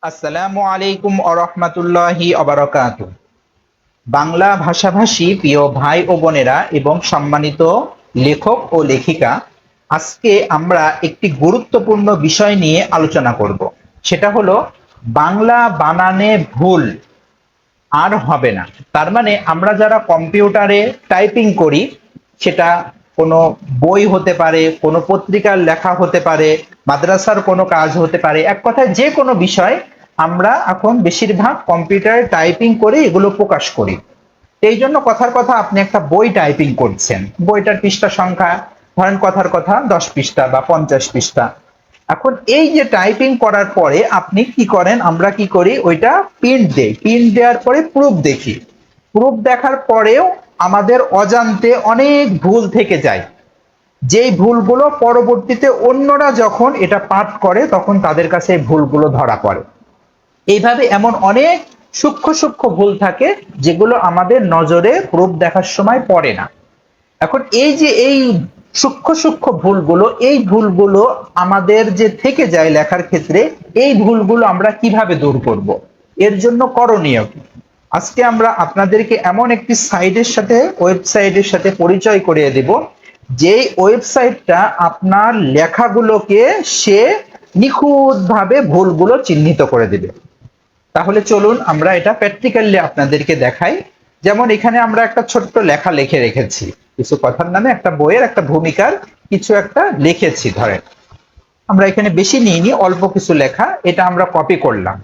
আসসালামু আলাইকুম আরহামাতুল্লাহি আবারাকাতুহু। বাংলা ভাষাভাষী প্রিয় ভাই ও বোনেরা এবং সম্মানিত লেখক ও লেখিকা, আজকে আমরা একটি গুরুত্বপূর্ণ বিষয় নিয়ে আলোচনা করব। সেটা হলো বাংলা বানানে ভুল আর হবে না। তার মানে আমরা যারা কম্পিউটারে টাইপিং করি, সেটা কোনো বই হতে পারে, কোনো পত্রিকার লেখা হতে পারে, মাদ্রাসার কোনো কাজ হতে পারে, এক কথায় যে কোনো বিষয় আমরা এখন বেশিরভাগ কম্পিউটারে টাইপিং করে এগুলো প্রকাশ করি। এই জন্য কথার কথা আপনি একটা বই টাইপিং করছেন, বইটার পৃষ্ঠা সংখ্যা ধরেন কথার কথা 10 পৃষ্ঠা বা 50 পৃষ্ঠা। এখন এই যে টাইপিং করার পরে আপনি কি করেন, আমরা কি করি, ওইটা প্রিন্ট দেই, প্রিন্ট দেওয়ার পরে প্রুফ দেখি। প্রুফ দেখার পরেও আমাদের অজান্তে অনেক ভুল থেকে যায়, যেই ভুলগুলো পরবর্তীতে অন্যরা যখন এটা পাঠ করে তখন তাদের কাছে এই ভুলগুলো ধরা পড়ে। এইভাবে এমন অনেক সূক্ষ্ম সূক্ষ্ম ভুল থাকে যেগুলো আমাদের নজরে প্রুফ দেখার সময় পড়ে না। এখন এই যে এই সূক্ষ্ম সূক্ষ্ম ভুলগুলো, এই ভুলগুলো আমাদের যে থেকে যায় লেখার ক্ষেত্রে, এই ভুলগুলো আমরা কিভাবে দূর করব, এর জন্য করণীয় কি? আজকে আমরা আপনাদেরকে এমন একটি ওয়েবসাইটের সাথে পরিচয় করিয়ে দেব, যে ওয়েবসাইটটা আপনার লেখাগুলোকে সে নিখুঁতভাবে ভুলগুলো চিহ্নিত করে দেবে। তাহলে চলুন আমরা এটা প্র্যাকটিক্যালি আপনাদেরকে দেখাই। যেমন এখানে আমরা একটা ছোট্ট লেখা লিখে রেখেছি, কিছু কথার নামে একটা বইয়ের একটা ভূমিকার কিছু একটা লিখেছি। ধরেন আমরা এখানে বেশি নিইনি, অল্প কিছু লেখা, এটা আমরা কপি করলাম।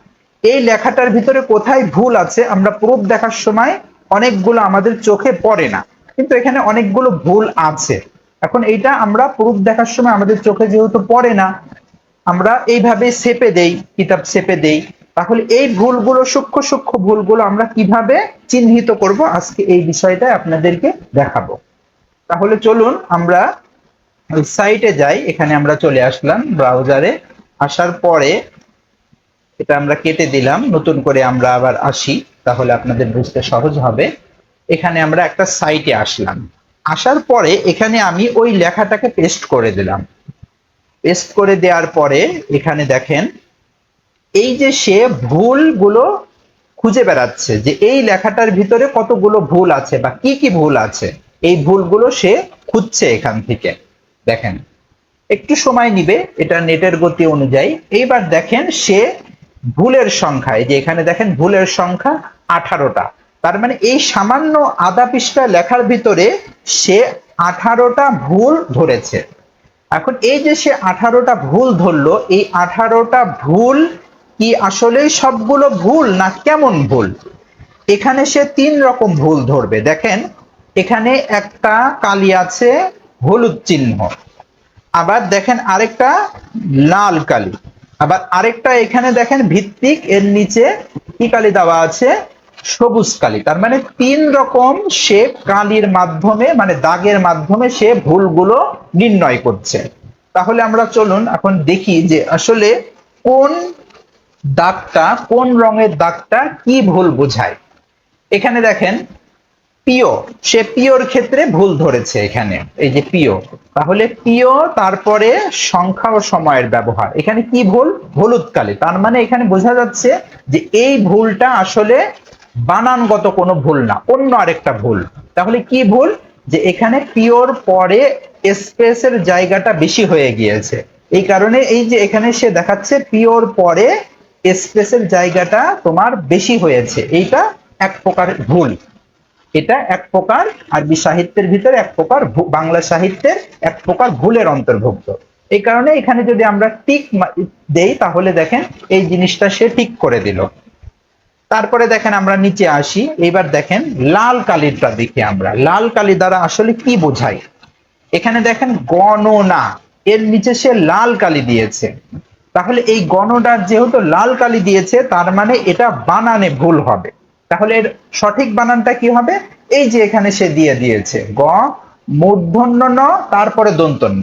এই লেখাটার ভিতরে কোথায় ভুল আছে আমরা প্রুফ দেখার সময় অনেকগুলো আমাদের চোখে পড়ে না, কিন্তু এখানে অনেকগুলো ভুল আছে। এখন এইটা আমরা প্রুফ দেখার সময় আমাদের চোখে যেহেতু পড়ে না, আমরা এইভাবে চেপে দেই, কিতাব চেপে দেই। তাহলে এই ভুলগুলো, সূক্ষ্ম সূক্ষ্ম ভুলগুলো আমরা কিভাবে চিহ্নিত করব, আজকে এই বিষয়টা আপনাদেরকে দেখাবো। তাহলে চলুন আমরা সাইটে যাই। এখানে আমরা চলে আসলাম ব্রাউজারে। আসার পরে এটা আমরা কেটে দিলাম, নতুন করে আমরা আবার আসি, তাহলে আপনাদের বুঝতে সহজ হবে। এখানে আমরা একটা সাইটে আসলাম। আসার পরে এখানে আমি ওই লেখাটাকে পেস্ট করে দিলাম। পেস্ট করে দেওয়ার পরে এখানে দেখেন, এই যে সে ভুলগুলো খুঁজে বেড়াচ্ছে যে এই লেখাটার ভিতরে কতগুলো ভুল আছে বা কি কি ভুল আছে, এই ভুলগুলো সে খুঁজছে এখান থেকে। দেখেন একটু সময় নিবে, এটা নেটের গতি অনুযায়ী। এইবার দেখেন সে ভুলের সংখ্যা, এই যে এখানে দেখেন ভুলের সংখ্যা 18টা। তার মানে এই সামান্য আধা পৃষ্ঠা লেখার ভিতরে সে 18টা ভুল ধরেছে। এখন এই যে সে 18টা ভুল ধরলো, এই 18টা ভুল কি আসলেই সবগুলো ভুল না কেমন ভুল? এখানে সে 3 রকম ভুল ধরবে। দেখেন এখানে একটা কালি আছে হলুদ চিহ্ন, আবার দেখেন আরেকটা লাল কালি, আবার আরেকটা এখানে দেখেন ভিত্তিক, এর নিচে কি কালি দেওয়া আছে, সবুজ কালি। তার মানে 3 রকম সে কালির মাধ্যমে, মানে দাগের মাধ্যমে সে ভুলগুলো নির্ণয় করছে। তাহলে আমরা চলুন এখন দেখি যে আসলে কোন দাগটা, কোন রঙের দাগটা কি ভুল বোঝায়। এখানে দেখেন পিও, সে পিওর ক্ষেত্রে ভুল ধরেছে এখানে, এই যে পিও। তাহলে পিও, তারপরে সংখ্যা ও সময়ের ব্যবহার, এখানে কি ভুল, হলুদ কালি। তার মানে এখানে বোঝা যাচ্ছে যে এই ভুলটা আসলে বানানগত কোনো ভুল না, অন্য আরেকটা ভুল। তাহলে কি ভুল, যে এখানে পিওর পরে স্পেসের জায়গাটা বেশি হয়ে গিয়েছে, এই কারণে এই যে এখানে সে দেখাচ্ছে পিওর পরে স্পেসের জায়গাটা তোমার বেশি হয়েছে, এইটা এক প্রকার ভুল। এটা এক প্রকার আরবি সাহিত্যের ভিতরে এক প্রকার, বাংলা সাহিত্যের এক প্রকার ভুলের অন্তর্ভুক্ত। এই কারণে এখানে যদি আমরা টিক দেই তাহলে দেখেন এই জিনিসটা সে ঠিক করে দিল। তারপরে দেখেন আমরা নিচে আসি, এবার দেখেন লাল কালিটা দেখি আমরা, লাল কালি দ্বারা আসলে কি বোঝায়। এখানে দেখেন গণনা, এর নিচে সে লাল কালি দিয়েছে। তাহলে এই গণনার যেহেতু লাল কালি দিয়েছে, তার মানে এটা বানানে ভুল হবে। তাহলে এর সঠিক বানানটা কি হবে, এই যে এখানে সে দিয়ে দিয়েছে গ মূর্ধন্য ন, তারপরে দন্তন্য।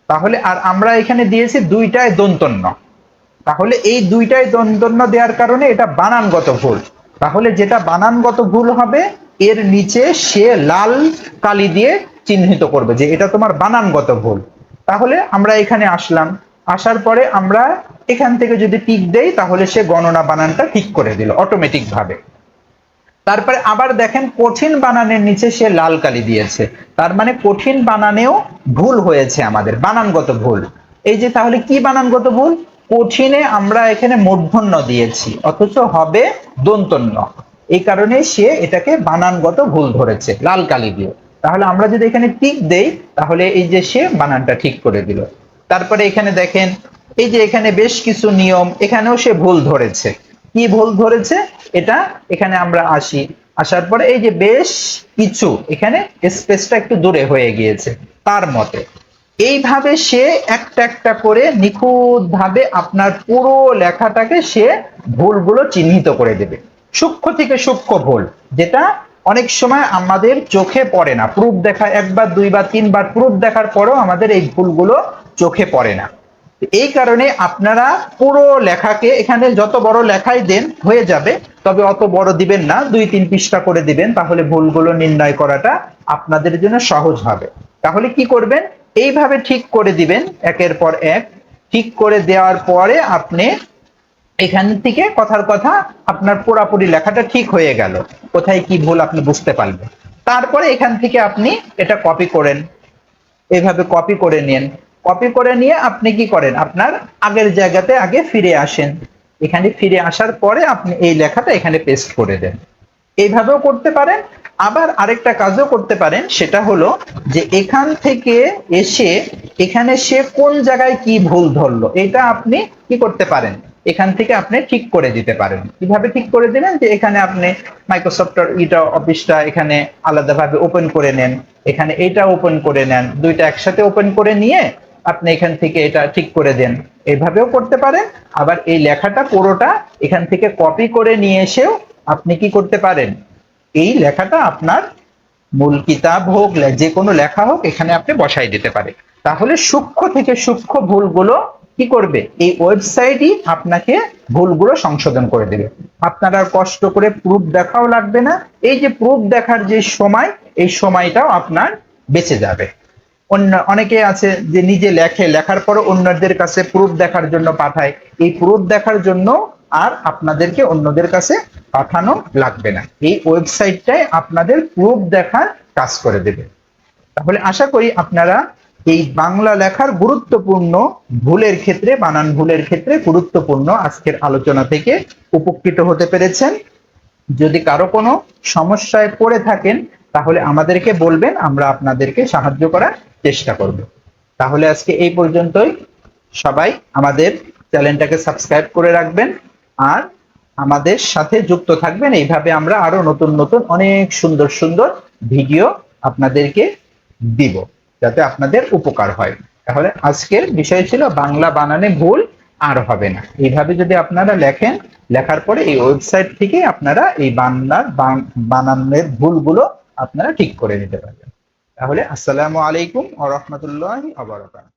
তাহলে আর আমরা এখানে দিয়েছি দুইটায় দন্তন্য, তাহলে এই দুইটায় দন্তন্য দেওয়ার কারণে এটা বানানগত ভুল। তাহলে যেটা বানানগত ভুল হবে, এর নিচে সে লাল কালি দিয়ে চিহ্নিত করবে যে এটা তোমার বানানগত ভুল। তাহলে আমরা এখানে আসলাম, আসার পরে আমরা এখান থেকে যদি টিক দেই তাহলে সে গণনা বানানটা ঠিক করে দিল অটোমেটিক ভাবে। তারপরে আবার দেখেন কঠিন বানানের নিচে সে লাল কালি দিয়েছে, তার মানে কঠিন বানানেও ভুল হয়েছে, আমাদের বানানগত ভুল। এই যে তাহলে কি বানানগত ভুল, কঠিনে আমরা এখানে মূর্ধন্য দিয়েছি অথচ হবে দন্তন্য, এই কারণে সে এটাকে বানানগত ভুল ধরেছে লাল কালি দিয়ে। তাহলে আমরা যদি এখানে টিক দেই তাহলে এই যে সে বানানটা ঠিক করে দিল। তারপরে এখানে দেখেন এই যে এখানে বেশ কিছু নিয়ম, এখানেও সে ভুল ধরেছে। কি ভুল ধরেছে এটা, এখানে আমরা আসি, আসার পরে এই যে বেশ কিছু, এখানে স্পেসটা একটু দূরে হয়ে গিয়েছে তার মতে। এইভাবে সে একটা একটা করে নিখুঁত ভাবে আপনার পুরো লেখাটাকে সে ভুলগুলো চিহ্নিত করে দেবে, সূক্ষ্ম থেকে সূক্ষ্ম ভুল, যেটা অনেক সময় আমাদের চোখে পড়ে না। প্রুফ দেখা একবার দুইবার তিনবার প্রুফ দেখার পরেও আমাদের এই ভুলগুলো চোখে পড়ে না। এই কারণে আপনারা পুরো লেখাকে এখানে যত বড় লেখাই দেন হয়ে যাবে, তবে অত বড় দিবেন না, 2-3 পৃষ্ঠা করে দিবেন, তাহলে ভুলগুলো নির্ণয় করাটা আপনাদের জন্য সহজ হবে। তাহলে কি করবেন, এইভাবে ঠিক করে দিবেন একের পর এক। ঠিক করে দেওয়ার পরে আপনি এখান থেকে কথার কথা আপনার পুরাপুরি লেখাটা ঠিক হয়ে গেল, কোথায় কি ভুল আপনি বুঝতে পারবেন। তারপরে এখান থেকে আপনি এটা কপি করেন, এভাবে কপি করে নেন। কপি করে নিয়ে আপনি কি করেন, আপনার আগের জায়গাতে আগে ফিরে আসেন, এখানে ফিরে আসার পরে আপনি এই লেখাটা এখানে পেস্ট করে দেন। এইভাবেও করতে পারেন। আবার আরেকটা কাজও করতে পারেন, সেটা হলো যে এখান থেকে এসে এখানে সে কোন জায়গায় কি ভুল ধরলো এটা আপনি কি করতে পারেন, এখান থেকে আপনি ঠিক করে দিতে পারেন। কিভাবে ঠিক করে দিবেন, যে এখানে আপনি মাইক্রোসফট অফিসটা এখানে আলাদাভাবে ওপেন করে নেন, এখানে এটা ওপেন করে নেন, দুইটা একসাথে ওপেন করে নিয়ে আপনি এখান থেকে এটা ঠিক করে দেন, এইভাবেও করতে পারেন। আবার এই লেখাটা পুরোটা এখান থেকে কপি করে নিয়ে এসেও আপনি কি করতে পারেন, এই লেখাটা আপনার মূল কিতাব হোক যে কোনো লেখা হোক এখানে আপনি বসাই দিতে পারেন। তাহলে সূক্ষ্ম থেকে সূক্ষ্ম ভুলগুলো কি করবে, এই ওয়েবসাইটই আপনাকে ভুলগুলো সংশোধন করে দেবে। আপনার আর কষ্ট করে প্রুফ দেখাও লাগবে না, এই যে প্রুফ দেখার যে সময়, এই সময়টাও আপনার বেঁচে যাবে। অন্য অনেকে আছে যে নিজে লেখে, লেখার পর অন্যদের কাছে প্রুফ দেখার জন্য পাঠায়, এই প্রুফ দেখার জন্য আর আপনাদেরকে অন্যদের কাছে পাঠানো লাগবে না, এই ওয়েবসাইটটাই আপনাদের প্রুফ দেখার কাজ করে দেবে। তাহলে আশা করি আপনারা এই বাংলা লেখার গুরুত্বপূর্ণ ভুলের ক্ষেত্রে, বানান ভুলের ক্ষেত্রে গুরুত্বপূর্ণ আজকের আলোচনা থেকে উপকৃত হতে পেরেছেন। যদি কারো কোনো সমস্যায় পড়ে থাকেন তাহলে আমাদেরকে বলবেন, আমরা আপনাদেরকে সাহায্য করার চেষ্টা করব। তাহলে আজকে এই পর্যন্তই। সবাই আমাদের চ্যানেলটাকে সাবস্ক্রাইব করে রাখবেন আর আমাদের সাথে যুক্ত থাকবেন। এইভাবে আমরা আরো নতুন নতুন অনেক সুন্দর সুন্দর ভিডিও আপনাদেরকে দিব, যাতে আপনাদের উপকার হয়। তাহলে আজকের বিষয় ছিল বাংলা বানানে ভুল আর হবে না। এইভাবে যদি আপনারা লেখেন, লেখার পরে এই ওয়েবসাইট থেকে আপনারা এই বাংলার বানানের ভুলগুলো আপনারা ঠিক করে নিতে পারবেন। তাহলে আসসালামু আলাইকুম ওয়া রাহমাতুল্লাহি ওয়া বারাকাতুহু।